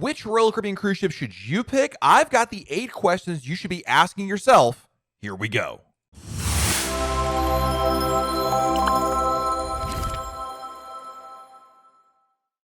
Which Royal Caribbean cruise ship should you pick? I've got the 8 questions you should be asking yourself. Here we go.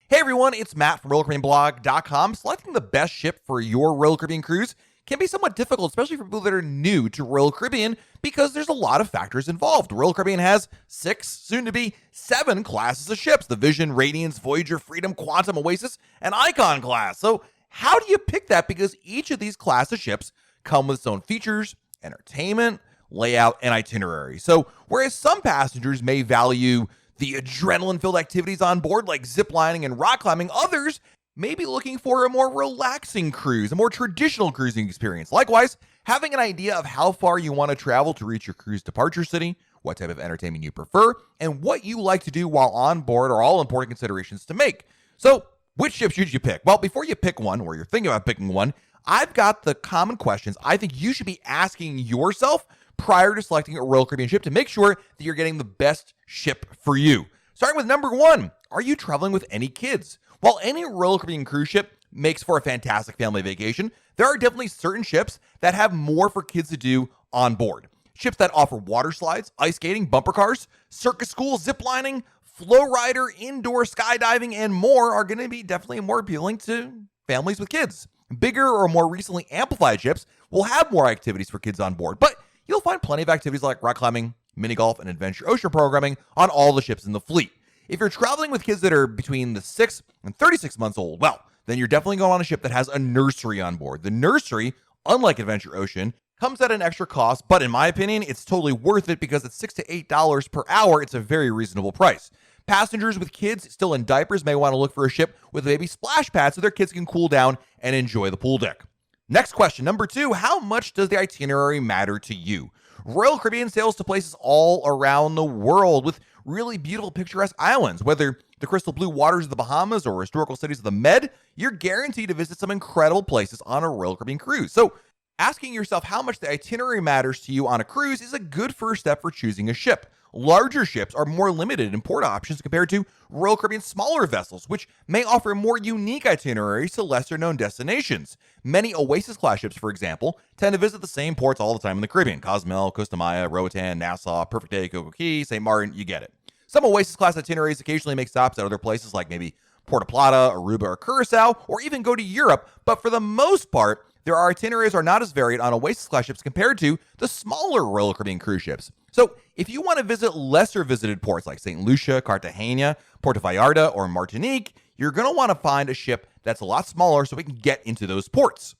Hey everyone, it's Matt from RoyalCaribbeanblog.com. Selecting the best ship for your Royal Caribbean cruise can be somewhat difficult, especially for people that are new to Royal Caribbean, because there's a lot of factors involved. Royal Caribbean has 6, soon to be 7 classes of ships: the Vision, Radiance, Voyager, Freedom, Quantum, Oasis, and Icon class. So how do you pick that? Because each of these class of ships come with its own features, entertainment, layout, and itinerary. So whereas some passengers may value the adrenaline-filled activities on board like zip lining and rock climbing, others may be looking for a more relaxing cruise, a more traditional cruising experience. Likewise, having an idea of how far you want to travel to reach your cruise departure city, what type of entertainment you prefer, and what you like to do while on board are all important considerations to make. So, which ship should you pick? Well, before you pick one, or you're thinking about picking one, I've got the common questions I think you should be asking yourself prior to selecting a Royal Caribbean ship to make sure that you're getting the best ship for you. Starting with number 1, are you traveling with any kids? While any Royal Caribbean cruise ship makes for a fantastic family vacation, there are definitely certain ships that have more for kids to do on board. Ships that offer water slides, ice skating, bumper cars, circus school, zip lining, flow rider, indoor skydiving, and more are going to be definitely more appealing to families with kids. Bigger or more recently amplified ships will have more activities for kids on board, but you'll find plenty of activities like rock climbing, mini golf, and adventure ocean programming on all the ships in the fleet. If you're traveling with kids that are between the 6 and 36 months old, well, then you're definitely going on a ship that has a nursery on board. The nursery, unlike Adventure Ocean, comes at an extra cost, but in my opinion, it's totally worth it because it's $6 to $8 per hour. It's a very reasonable price. Passengers with kids still in diapers may want to look for a ship with a baby splash pad so their kids can cool down and enjoy the pool deck. Next question, number 2, how much does the itinerary matter to you? Royal Caribbean sails to places all around the world with really beautiful picturesque islands. Whether the crystal blue waters of the Bahamas or historical cities of the Med, you're guaranteed to visit some incredible places on a Royal Caribbean cruise. So asking yourself how much the itinerary matters to you on a cruise is a good first step for choosing a ship. Larger ships are more limited in port options compared to Royal Caribbean's smaller vessels, which may offer more unique itineraries to lesser-known destinations. Many Oasis-class ships, for example, tend to visit the same ports all the time in the Caribbean: Cozumel, Costa Maya, Roatan, Nassau, Perfect Day, Coco Cay, St. Martin, you get it. Some Oasis-class itineraries occasionally make stops at other places like maybe Puerto Plata, Aruba, or Curacao, or even go to Europe, but for the most part, their itineraries are not as varied on Oasis-class ships compared to the smaller Royal Caribbean cruise ships. So if you want to visit lesser visited ports like St. Lucia, Cartagena, Puerto Vallarta, or Martinique, you're going to want to find a ship that's a lot smaller so we can get into those ports.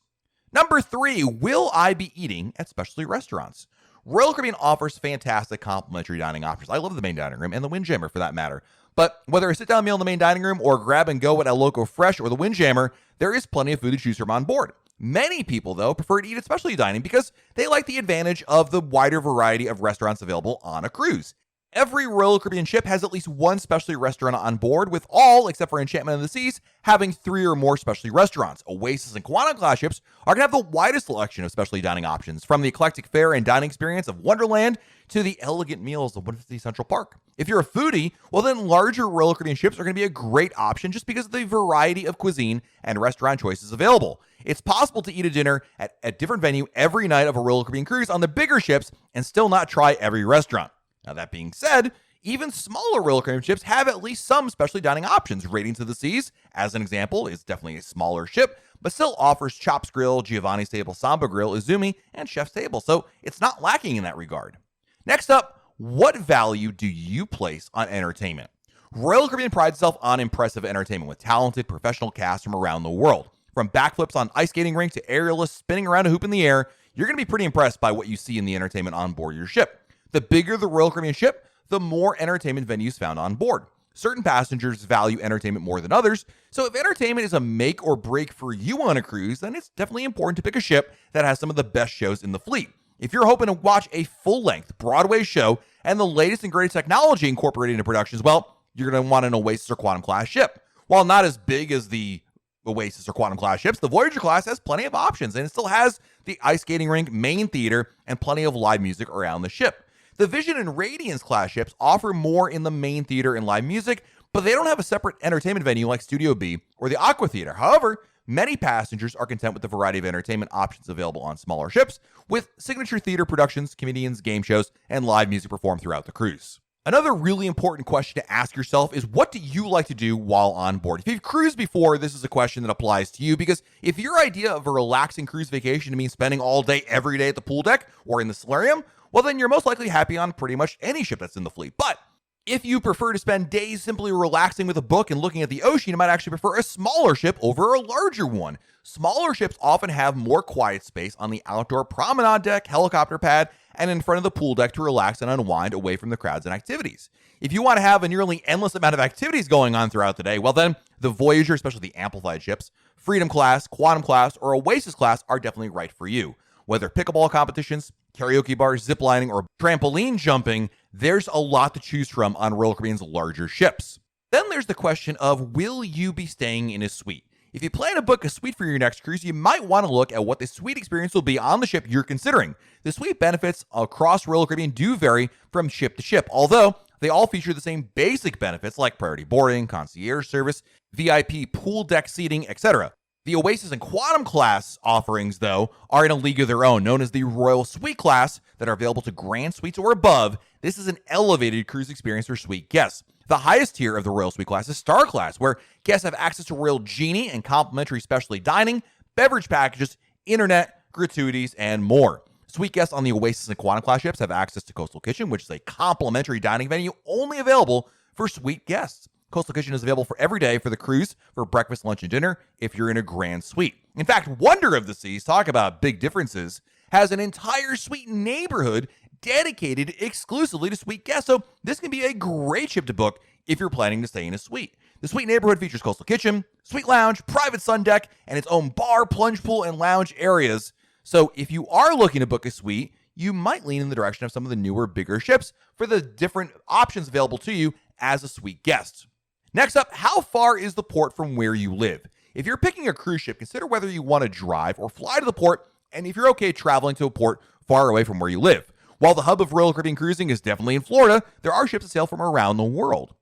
Number 3, will I be eating at specialty restaurants? Royal Caribbean offers fantastic complimentary dining options. I love the main dining room and the Windjammer for that matter. But whether a sit-down meal in the main dining room or grab and go at El Loco Fresh or the Windjammer, there is plenty of food to choose from on board. Many people, though, prefer to eat at specialty dining because they like the advantage of the wider variety of restaurants available on a cruise. Every Royal Caribbean ship has at least one specialty restaurant on board, with all, except for Enchantment of the Seas, having 3 or more specialty restaurants. Oasis and Quantum class ships are going to have the widest selection of specialty dining options, from the eclectic fare and dining experience of Wonderland to the elegant meals of 150 Central Park. If you're a foodie, well then larger Royal Caribbean ships are going to be a great option just because of the variety of cuisine and restaurant choices available. It's possible to eat a dinner at a different venue every night of a Royal Caribbean cruise on the bigger ships and still not try every restaurant. Now, that being said, even smaller Royal Caribbean ships have at least some specialty dining options. Radiance of the Seas, as an example, is definitely a smaller ship, but still offers Chops Grill, Giovanni's Table, Samba Grill, Izumi, and Chef's Table, so it's not lacking in that regard. Next up, what value do you place on entertainment? Royal Caribbean prides itself on impressive entertainment with talented professional casts from around the world. From backflips on ice skating rink to aerialists spinning around a hoop in the air, you're going to be pretty impressed by what you see in the entertainment on board your ship. The bigger the Royal Caribbean ship, the more entertainment venues found on board. Certain passengers value entertainment more than others, so if entertainment is a make or break for you on a cruise, then it's definitely important to pick a ship that has some of the best shows in the fleet. If you're hoping to watch a full-length Broadway show and the latest and greatest technology incorporated into productions, well, you're going to want an Oasis or Quantum class ship. While not as big as the Oasis or Quantum class ships, the Voyager class has plenty of options, and it still has the ice skating rink, main theater, and plenty of live music around the ship. The Vision and Radiance class ships offer more in the main theater and live music, but they don't have a separate entertainment venue like Studio B or the Aqua Theater. However, many passengers are content with the variety of entertainment options available on smaller ships, with signature theater productions, comedians, game shows, and live music performed throughout the cruise. Another really important question to ask yourself is, what do you like to do while on board? If you've cruised before, this is a question that applies to you, because if your idea of a relaxing cruise vacation means spending all day every day at the pool deck or in the solarium, well, then you're most likely happy on pretty much any ship that's in the fleet. But if you prefer to spend days simply relaxing with a book and looking at the ocean, you might actually prefer a smaller ship over a larger one. Smaller ships often have more quiet space on the outdoor promenade deck, helicopter pad, and in front of the pool deck to relax and unwind away from the crowds and activities. If you want to have a nearly endless amount of activities going on throughout the day, well then, the Voyager, especially the amplified ships, Freedom Class, Quantum Class, or Oasis Class are definitely right for you. Whether pickleball competitions, karaoke bars, ziplining, or trampoline jumping, there's a lot to choose from on Royal Caribbean's larger ships. Then there's the question of, will you be staying in a suite? If you plan to book a suite for your next cruise, you might want to look at what the suite experience will be on the ship you're considering. The suite benefits across Royal Caribbean do vary from ship to ship, although they all feature the same basic benefits like priority boarding, concierge service, VIP pool deck seating, etc. The Oasis and Quantum Class offerings, though, are in a league of their own, known as the Royal Suite Class, that are available to Grand Suites or above. This is an elevated cruise experience for suite guests. The highest tier of the Royal Suite Class is Star Class, where guests have access to Royal Genie and complimentary specialty dining, beverage packages, internet, gratuities, and more. Suite guests on the Oasis and Quantum Class ships have access to Coastal Kitchen, which is a complimentary dining venue only available for suite guests. Coastal Kitchen is available for every day for the cruise for breakfast, lunch, and dinner if you're in a grand suite. In fact, Wonder of the Seas, talk about big differences, has an entire suite neighborhood dedicated exclusively to suite guests, so this can be a great ship to book if you're planning to stay in a suite. The suite neighborhood features Coastal Kitchen, suite lounge, private sun deck, and its own bar, plunge pool, and lounge areas. So if you are looking to book a suite, you might lean in the direction of some of the newer, bigger ships for the different options available to you as a suite guest. Next up, how far is the port from where you live? If you're picking a cruise ship, consider whether you want to drive or fly to the port, and if you're okay traveling to a port far away from where you live. While the hub of Royal Caribbean cruising is definitely in Florida, there are ships that sail from around the world.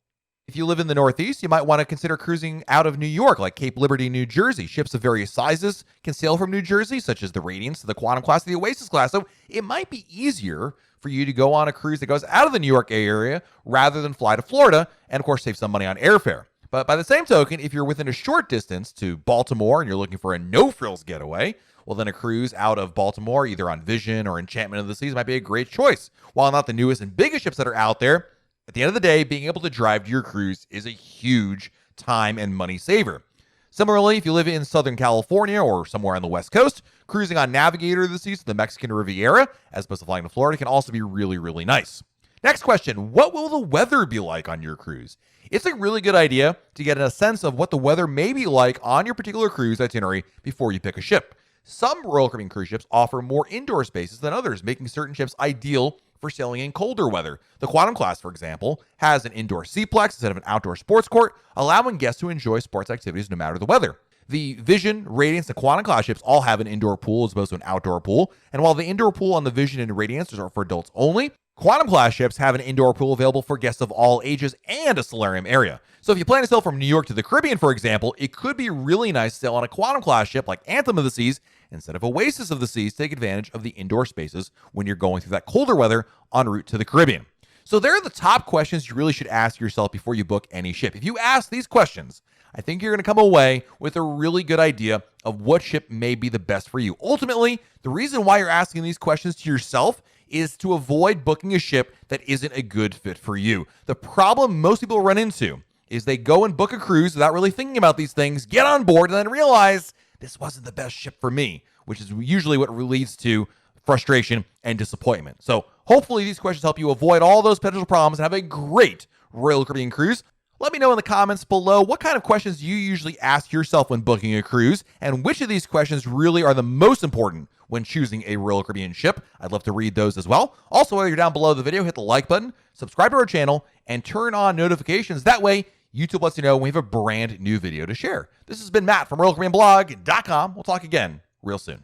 If you live in the Northeast, you might want to consider cruising out of New York, like Cape Liberty, New Jersey. Ships of various sizes can sail from New Jersey, such as the Radiance, the Quantum Class, the Oasis Class. So it might be easier for you to go on a cruise that goes out of the New York area rather than fly to Florida, and of course save some money on airfare. But by the same token, if you're within a short distance to Baltimore and you're looking for a no-frills getaway, well, then a cruise out of Baltimore, either on Vision or Enchantment of the Seas, might be a great choice. While not the newest and biggest ships that are out there, at the end of the day, being able to drive to your cruise is a huge time and money saver. Similarly, if you live in Southern California or somewhere on the West Coast, cruising on Navigator of the Seas to the Mexican Riviera, as opposed to flying to Florida, can also be really, really nice. Next question, what will the weather be like on your cruise? It's a really good idea to get a sense of what the weather may be like on your particular cruise itinerary before you pick a ship. Some Royal Caribbean cruise ships offer more indoor spaces than others, making certain ships ideal for sailing in colder weather. The Quantum Class, for example, has an indoor seaplex instead of an outdoor sports court, allowing guests to enjoy sports activities no matter the weather. The Vision, Radiance, and Quantum Class ships all have an indoor pool as opposed to an outdoor pool, and while the indoor pool on the Vision and Radiance are for adults only, Quantum Class ships have an indoor pool available for guests of all ages and a solarium area. So if you plan to sail from New York to the Caribbean, for example, it could be really nice to sail on a Quantum Class ship like Anthem of the Seas instead of Oasis of the Seas, take advantage of the indoor spaces when you're going through that colder weather en route to the Caribbean. So there are the top questions you really should ask yourself before you book any ship. If you ask these questions, I think you're going to come away with a really good idea of what ship may be the best for you. Ultimately, the reason why you're asking these questions to yourself is to avoid booking a ship that isn't a good fit for you. The problem most people run into is they go and book a cruise without really thinking about these things, get on board, and then realize this wasn't the best ship for me, which is usually what leads to frustration and disappointment. So hopefully these questions help you avoid all those potential problems and have a great Royal Caribbean cruise. Let me know in the comments below what kind of questions you usually ask yourself when booking a cruise, and which of these questions really are the most important when choosing a Royal Caribbean ship. I'd love to read those as well. Also, while you're down below the video, hit the like button, subscribe to our channel, and turn on notifications. That way, YouTube lets you know when we have a brand new video to share. This has been Matt from RoyalCaribbeanblog.com. We'll talk again real soon.